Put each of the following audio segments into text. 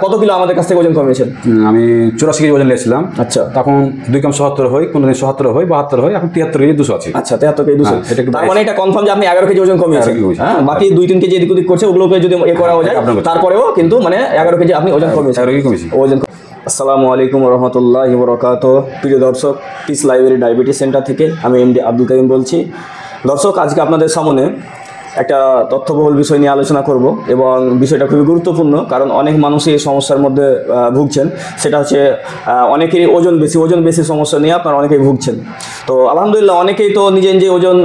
কত কিলো আমাদের কাছ থেকে ওজন কমিয়েছেন? আমি 84 কেজি ওজন নিয়েছিলাম। আচ্ছা, তখন 2 কম 77 হয়, কোনদিন 77 হয়, 72 হয়, এখন 73 কেজি 200 আছে। আচ্ছা, 73 কেজি 200। তার মানে এটা কনফার্ম যে আপনি 11 কেজি ওজন কমিয়েছেন। হ্যাঁ, বাকি 2-3 কেজি এদিক ওদিক করছে, ওগুলোকে যদি করা যায় তারপরেও কিন্তু মানে 11 কেজি আপনি ওজন কমিয়েছেন। 11 কেজি কমিয়েছি ওজন। আসসালামু আলাইকুম রহমতুল্লাহি ওয়া বারাকাতুহু। প্রিয় দর্শক, পিস লাইব্রেরি ডায়াবেটিস সেন্টার থেকে আমি এমডি আব্দুল কাইম বলছি। দর্শক, আজকে আপনাদের সামনে একটা তথ্যবহুল বিষয় নিয়ে আলোচনা করব এবং বিষয়টা খুবই গুরুত্বপূর্ণ, কারণ অনেক মানুষই এই সমস্যার মধ্যে ভুগছেন। সেটা হচ্ছে অনেকেরই ওজন বেশি সমস্যা নিয়ে আপনারা অনেকেই ভুগছেন। তো আলহামদুলিল্লাহ, অনেকেই তো নিজে ওজন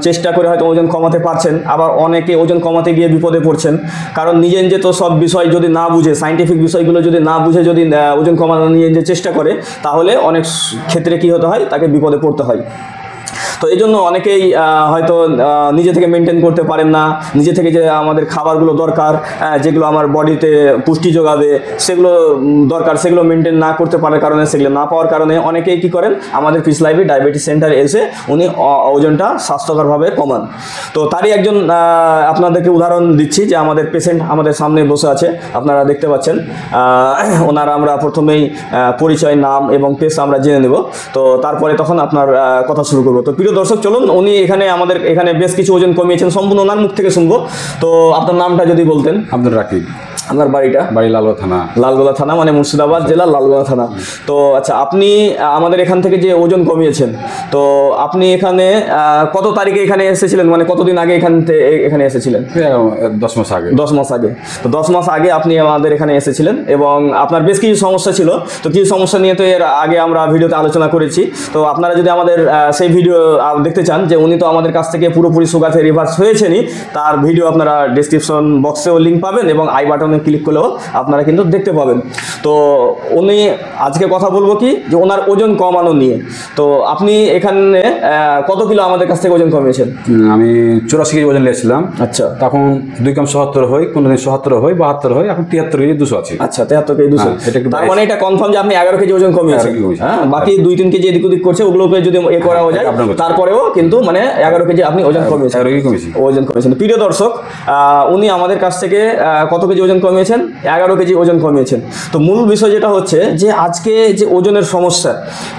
চেষ্টা করে হয়তো ওজন কমাতে পারছেন, আবার অনেকে ওজন কমাতে গিয়ে বিপদে পড়ছেন। কারণ নিজে তো সব বিষয় যদি না বুঝে, সাইন্টিফিক বিষয়গুলো যদি না বুঝে যদি ওজন কমানো নিজে চেষ্টা করে, তাহলে অনেক ক্ষেত্রে কী হতে হয়, তাকে বিপদে পড়তে হয়। তো এই জন্য অনেকেই হয়তো নিজে থেকে মেনটেন করতে পারেন না। নিজে থেকে যে আমাদের খাবারগুলো দরকার, যেগুলো আমার বডিতে পুষ্টি যোগাবে, সেগুলো দরকার, সেগুলো মেনটেন না করতে পারার কারণে, সেগুলো না পাওয়ার কারণে অনেকেই কী করেন, আমাদের পিস লাইব্রেরি ডায়াবেটিস সেন্টারে এসে উনি ওজনটা স্বাস্থ্যকরভাবে কমান। তো তারই একজন আপনাদেরকে উদাহরণ দিচ্ছি, যে আমাদের পেশেন্ট আমাদের সামনে বসে আছে, আপনারা দেখতে পাচ্ছেন। ওনার আমরা প্রথমেই পরিচয়, নাম এবং পেশা আমরা জেনে নেব, তো তারপরে তখন আপনার কথা শুরু করবো। তো প্রিয় দর্শক, চলুন, উনি আমাদের এখানে বেশ কিছু ওজন কমিয়েছেন, সম্পূর্ণ ওনার মুখ থেকে শুনবো। তো আপনার নামটা যদি বলতেন। আব্দুল রাকিব। আপনার বাড়ি লালগোলা থানা? লালগোলা থানা মানে মুর্শিদাবাদ জেলার লালগোলা থানা। তো আচ্ছা, আপনি আমাদের এখান থেকে যে ওজন কমিয়েছেন, তো আপনি এখানে কত তারিখে এখানে এসেছিলেন, মানে কতদিন আগে এখানে এসেছিলেন? 10 মাস আগে। 10 মাস আগে। তো 10 মাস আগে আপনি আমাদের এখানে এসেছিলেন এবং আপনার বেশ কিছু সমস্যা ছিল। তো কিছু সমস্যা নিয়ে তো এর আগে আমরা ভিডিওতে আলোচনা করেছি। তো আপনারা যদি আমাদের সেই ভিডিও দেখতে চান, যে উনি তো আমাদের কাছ থেকে পুরোপুরি সুগার থেকে রিভার্স হয়েছেনই, তার ভিডিও আপনারা ডেসক্রিপশন বক্সেও লিঙ্ক পাবেন এবং আই বাটনে ক্লিক করলেও আপনারা কিন্তু দেখতে পাবেন। তো উনি আজকে কথা বলবো কি, যে ওনার ওজন কমানো নিয়ে। তো আপনি এখানে কত কিলো আমাদের কাছ থেকে ওজন কমিয়েছেন? আমি 84 কেজি ওজন নিয়েছিলাম। আচ্ছা, তখন 2 কম 77 হয়, কোনদিন 77 হয়, 72 হয়, এখন 73 কেজি 200 আছে। আচ্ছা, 73 কেজি 200। তার মানে এটা কনফার্ম যে আপনি 11 কেজি ওজন কমিয়েছেন। হ্যাঁ, বাকি 2-3 কেজি এদিক ওদিক করছে, ওগুলোকে যদি করা যায় তারপরেও কিন্তু মানে 11 কেজি আপনি ওজন কমিয়েছেন। ওজন কমিয়েছেন। প্রিয় দর্শক, উনি আমাদের কাছ থেকে কত কেজি ওজন কমিয়েছেন? 11 কেজি ওজন কমিয়েছেন। তো মূল বিষয় যেটা হচ্ছে, যে আজকে যে ওজনের সমস্যা,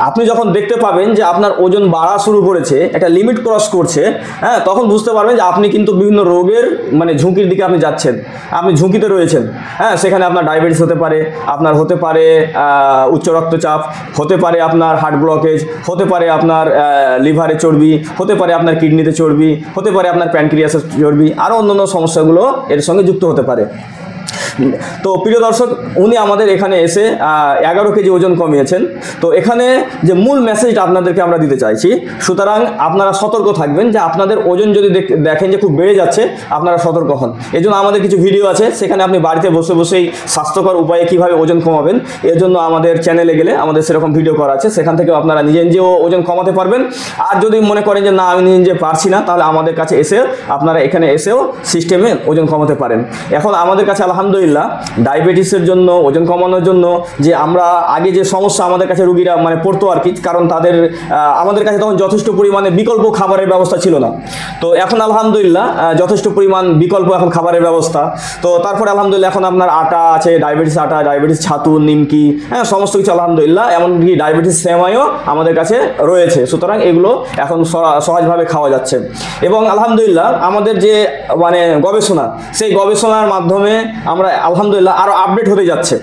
আপনি যখন দেখতে পাবেন যে আপনার ওজন বাড়া শুরু করেছে, একটা লিমিট ক্রস করছে, হ্যাঁ, তখন বুঝতে পারবেন যে আপনি কিন্তু বিভিন্ন রোগের মানে ঝুঁকির দিকে আপনি যাচ্ছেন, আপনি ঝুঁকিতে রয়েছেন। হ্যাঁ, সেখানে আপনার ডায়াবেটিস হতে পারে, আপনার হতে পারে উচ্চ রক্তচাপ, হতে পারে আপনার হার্ট ব্লকেজ, হতে পারে আপনার লিভারে চর্বি, হতে পারে আপনার কিডনিতে চর্বি, হতে পারে আপনার প্যানক্রিয়াসের চর্বি, আরও অন্যান্য সমস্যাগুলো এর সঙ্গে যুক্ত হতে পারে। তো প্রিয় দর্শক, উনি আমাদের এখানে এসে 11 কেজি ওজন কমিয়েছেন। তো এখানে যে মূল মেসেজটা আপনাদেরকে আমরা দিতে চাইছি, সুতরাং আপনারা সতর্ক থাকবেন, যে আপনাদের ওজন যদি দেখেন যে খুব বেড়ে যাচ্ছে, আপনারা সতর্ক হন। এই জন্য আমাদের কিছু ভিডিও আছে, সেখানে আপনি বাড়িতে বসে বসেই স্বাস্থ্যকর উপায়ে কীভাবে ওজন কমাবেন, এর জন্য আমাদের চ্যানেলে গেলে আমাদের সেরকম ভিডিও করা আছে, সেখান থেকেও আপনারা নিজেও ওজন কমাতে পারবেন। আর যদি মনে করেন যে না, আমি নিজে পারছি না, তাহলে আমাদের কাছে এসে আপনারা এখানে এসেও সিস্টেমে ওজন কমাতে পারেন। এখন আমাদের কাছে আলহামদুলিল্লাহ ডায়াবেটিসের জন্য, ওজন কমানোর জন্য, যে আমরা আগে যে সমস্যা আমাদের কাছে রুগীরা মানে পড়তো আর কি, কারণ আমাদের কাছে তখন যথেষ্ট পরিমাণে বিকল্প খাবারের ব্যবস্থা ছিল না। তো এখন আলহামদুলিল্লাহ যথেষ্ট পরিমাণ বিকল্প এখন খাবারের ব্যবস্থা। তো তারপরে আলহামদুলিল্লাহ এখন আপনার আটা আছে, ডায়াবেটিস আটা, ডায়াবেটিস ছাতু, নিমকি, হ্যাঁ, সমস্ত কিছু আলহামদুলিল্লাহ, এমনকি ডায়াবেটিস সেমাইও আমাদের কাছে রয়েছে। সুতরাং এগুলো এখন সহজভাবে খাওয়া যাচ্ছে। এবং আলহামদুলিল্লাহ আমাদের যে মানে গবেষণা, সেই গবেষণার মাধ্যমে আমরা আলহামদুলিল্লাহ আরও আপডেট হতে যাচ্ছে।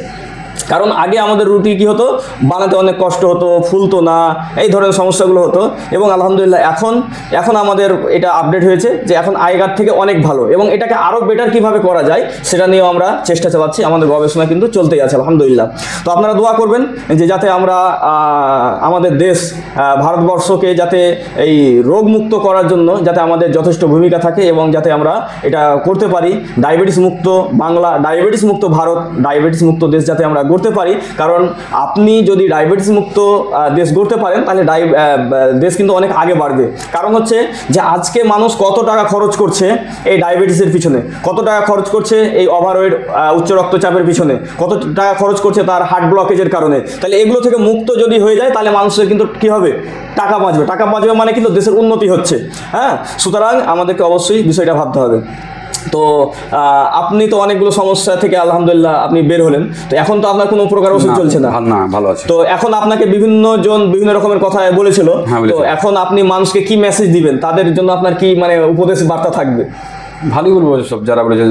কারণ আগে আমাদের রুটি কী হতো, বানাতে অনেক কষ্ট হতো, ফুলতো না, এই ধরনের সমস্যাগুলো হতো। এবং আলহামদুলিল্লাহ এখন আমাদের এটা আপডেট হয়েছে, যে এখন আগেকার থেকে অনেক ভালো, এবং এটাকে আরও বেটার কীভাবে করা যায় সেটা নিয়েও আমরা চেষ্টা চালাচ্ছি। আমাদের গবেষণা কিন্তু চলতেই আছে আলহামদুলিল্লাহ। তো আপনারা দোয়া করবেন, যে যাতে আমরা আমাদের দেশ ভারতবর্ষকে যাতে এই রোগমুক্ত করার জন্য যাতে আমাদের যথেষ্ট ভূমিকা থাকে, এবং যাতে আমরা এটা করতে পারি, ডায়াবেটিস মুক্ত বাংলা, ডায়াবেটিস মুক্ত ভারত, ডায়াবেটিস মুক্ত দেশ যাতে আমরা করতে পারি। কারণ আপনি যদি ডায়াবেটিস মুক্ত দেশ গড়তে পারেন, তাহলে দেশ কিন্তু অনেক আগে বাড়বে। কারণ হচ্ছে যে আজকে মানুষ কত টাকা খরচ করছে এই ডায়াবেটিসের পিছনে, কত টাকা খরচ করছে এই ওভারওয়েট উচ্চ রক্তচাপের পিছনে, কত টাকা খরচ করছে তার হার্ট ব্লকেজের কারণে। তাহলে এগুলো থেকে মুক্ত যদি হয়ে যায়, তাহলে মানুষের কিন্তু কী হবে, টাকা বাঁচবে মানে কিন্তু দেশের উন্নতি হচ্ছে। হ্যাঁ, সুতরাং আমাদেরকে অবশ্যই বিষয়টা ভাবতে হবে। তো আপনি তো অনেকগুলো সমস্যা থেকে আলহামদুলিল্লাহ আপনি বের হলেন, তো এখন তো আপনার কোনো প্রকার ওষুধ চলছে না? না, ভালো আছে। তো এখন আপনাকে বিভিন্ন জন বিভিন্ন রকমের কথা বলেছিল, তো এখন আপনি মানুষকে কি মেসেজ দিবেন, তাদের জন্য আপনার কি মানে উপদেশ বার্তা থাকবে? ভালোই বলবো, সব যারা বলেছে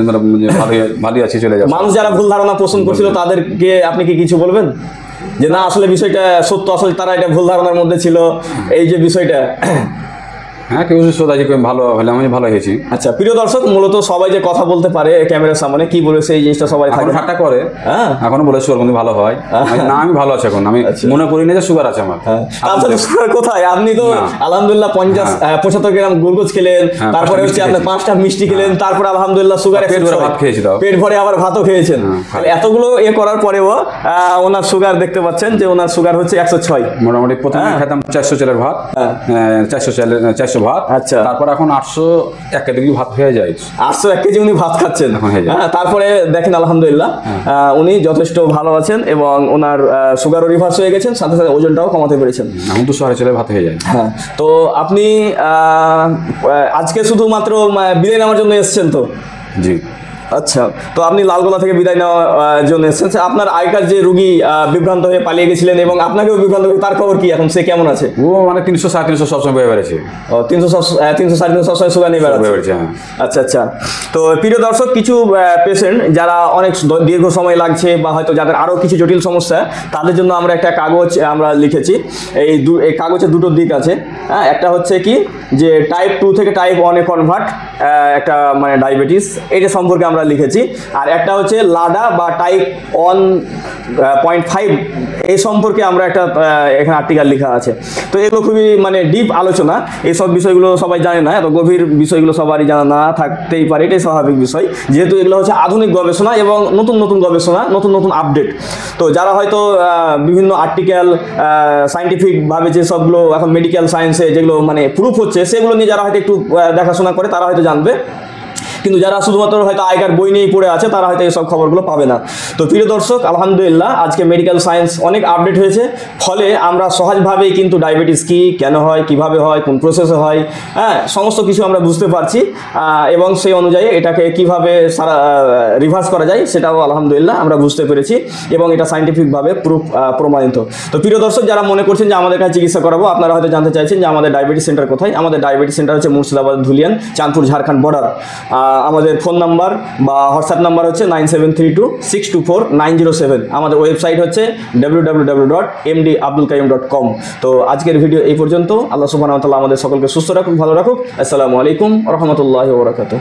ভালোই আছে, চলে যাবে। মানুষ যারা ভুল ধারণা পোষণ করছিল তাদেরকে আপনি কি কিছু বলবেন যে না আসলে বিষয়টা সত্য, আসলে তারা এটা ভুল ধারণার মধ্যে ছিল, এই যে বিষয়টা? হ্যাঁ, কেউ সোজা ভালো হলে আমি ভালো হয়েছি। আচ্ছা প্রিয় দর্শক, মূলত সবাই যে কথা বলতে পারে ক্যামেরার সামনে, কি বলেছে এই জিনিসটা সবাই থাকে ঠাট্টা করে। হ্যাঁ, এখনো বলেছে ওর মধ্যে ভালো হয় না, আমি ভালো আছি এখন, আমি মনে করি না যে সুগার আছে আমার। আপনার সুগার কোথায়? আপনি তো আলহামদুলিল্লাহ 75 গ্রাম গ্লুকোজ খেলেন, তারপরে হচ্ছে আপনি 5টা মিষ্টি খেলেন, তারপর আলহামদুলিল্লাহ সুগার পেট ভরে ভাত খেয়েছি, পেট ভরে আবার ভাতও খেয়েছেন। এতগুলো করার পরেও ওনার সুগার দেখতে পাচ্ছেন যে ওনার সুগার হচ্ছে 106। মোটামুটি প্রথমে খেতাম 400 চালের ভাত, 400 ভাত। আচ্ছা, তারপর এখন 801 কেজি ভাত হয়ে যায়। 801 কেজি উনি ভাত খাচ্ছেন। তারপরে দেখেন আলহামদুলিল্লাহ উনি যথেষ্ট ভালো আছেন এবং ওনার সুগারও রিভার্স হয়ে গেছেন, সাথে সাথে ওজনটাও কমাতে পেরেছেন। এখন 200 চালের ভাত হয়ে যায়। হ্যাঁ, তো আপনি আজকে শুধুমাত্র বিদায় নেওয়ার জন্য এসেছেন তো? জি। আচ্ছা, তো আপনি লালগোলা থেকে বিদায় নেওয়ার জন্য এসেছেন। আপনার আগেকার যে রুগী বিভ্রান্ত হয়ে পালিয়ে গেছিলেন এবং আপনাকেও বিভ্রান্ত হয়ে, তার খবর কি এখন? সে কেমন আছে? ও মানে 300 350 সবসময় বয়ে বেড়েছে। 300 350 সবসময় সুগার নিয়ে বেড়াচ্ছে। আচ্ছা আচ্ছা, তো প্রিয় দর্শক, কিছু পেশেন্ট যারা অনেক দীর্ঘ সময় লাগছে বা হয়তো যাদের আরও কিছু জটিল সমস্যা, তাদের জন্য আমরা একটা কাগজ আমরা লিখেছি। এই কাগজের দুটো দিক আছে। হ্যাঁ, একটা হচ্ছে কি যে টাইপ 2 থেকে টাইপ 1-এ কনভার্ট, একটা মানে ডায়াবেটিস, এটা সম্পর্কে আমরা লিখেছি। আর একটা হচ্ছে লাডা বা টাইপ 1.5, এই সম্পর্কে আমরা একটা এখানে আর্টিকেল লেখা আছে। তো এগুলো খুবই মানে ডিপ আলোচনা, এইসব বিষয়গুলো সবাই জানে না, এত গভীর বিষয়গুলো সবারই জানা না থাকতেই পারে, এটাই স্বাভাবিক বিষয়, যেহেতু এগুলো হচ্ছে আধুনিক গবেষণা এবং নতুন নতুন গবেষণা, নতুন নতুন আপডেট। তো যারা হয়তো বিভিন্ন আর্টিকেল সায়েন্টিফিকভাবে যেসবগুলো এখন মেডিকেল সায়েন্সে যেগুলো মানে প্রুফ হচ্ছে, সেগুলো নিয়ে যারা হয়তো একটু দেখাশোনা করে তারা হয়তো জানবে, কিন্তু যারা শুধুমাত্র হয়তো আগেকার বই নিয়েই পড়ে আছে তারা হয়তো এইসব খবরগুলো পাবে না। তো প্রিয় দর্শক, আলহামদুলিল্লাহ আজকে মেডিকেল সায়েন্স অনেক আপডেট হয়েছে, ফলে আমরা সহজভাবেই কিন্তু ডায়াবেটিস কি, কেন হয়, কিভাবে হয়, কোন প্রসেসে হয়, হ্যাঁ, সমস্ত কিছু আমরা বুঝতে পারছি এবং সেই অনুযায়ী এটাকে কিভাবে রিভার্স করা যায় সেটাও আলহামদুলিল্লাহ আমরা বুঝতে পেরেছি এবং এটা সায়েন্টিফিকভাবে প্রমাণিত। তো প্রিয় দর্শক, যারা মনে করছেন যে আমাদের কাছে চিকিৎসা করাবো, আপনারা হয়তো জানতে চাইছেন যে আমাদের ডায়াবেটিস সেন্টার কোথায়। আমাদের ডায়াবেটিস সেন্টার হচ্ছে মুর্শিদাবাদ ধুলিয়ান, চাঁদপুর, ঝাড়খণ্ড বর্ডার। আমাদের ফোন নাম্বার বা হোয়াটসঅ্যাপ নাম্বার হচ্ছে 9732624907। আমাদের ওয়েবসাইট হচ্ছে www.mdabdulkayyum.com। তো আজকের ভিডিও এই পর্যন্ত। আল্লাহ সুবহানাহু ওয়া তাআলা আমাদের সকলকে সুস্থ রাখুক, ভালো রাখুক। আসসালামু আলাইকুম ওয়া রাহমাতুল্লাহি ওয়া বারাকাতুহু।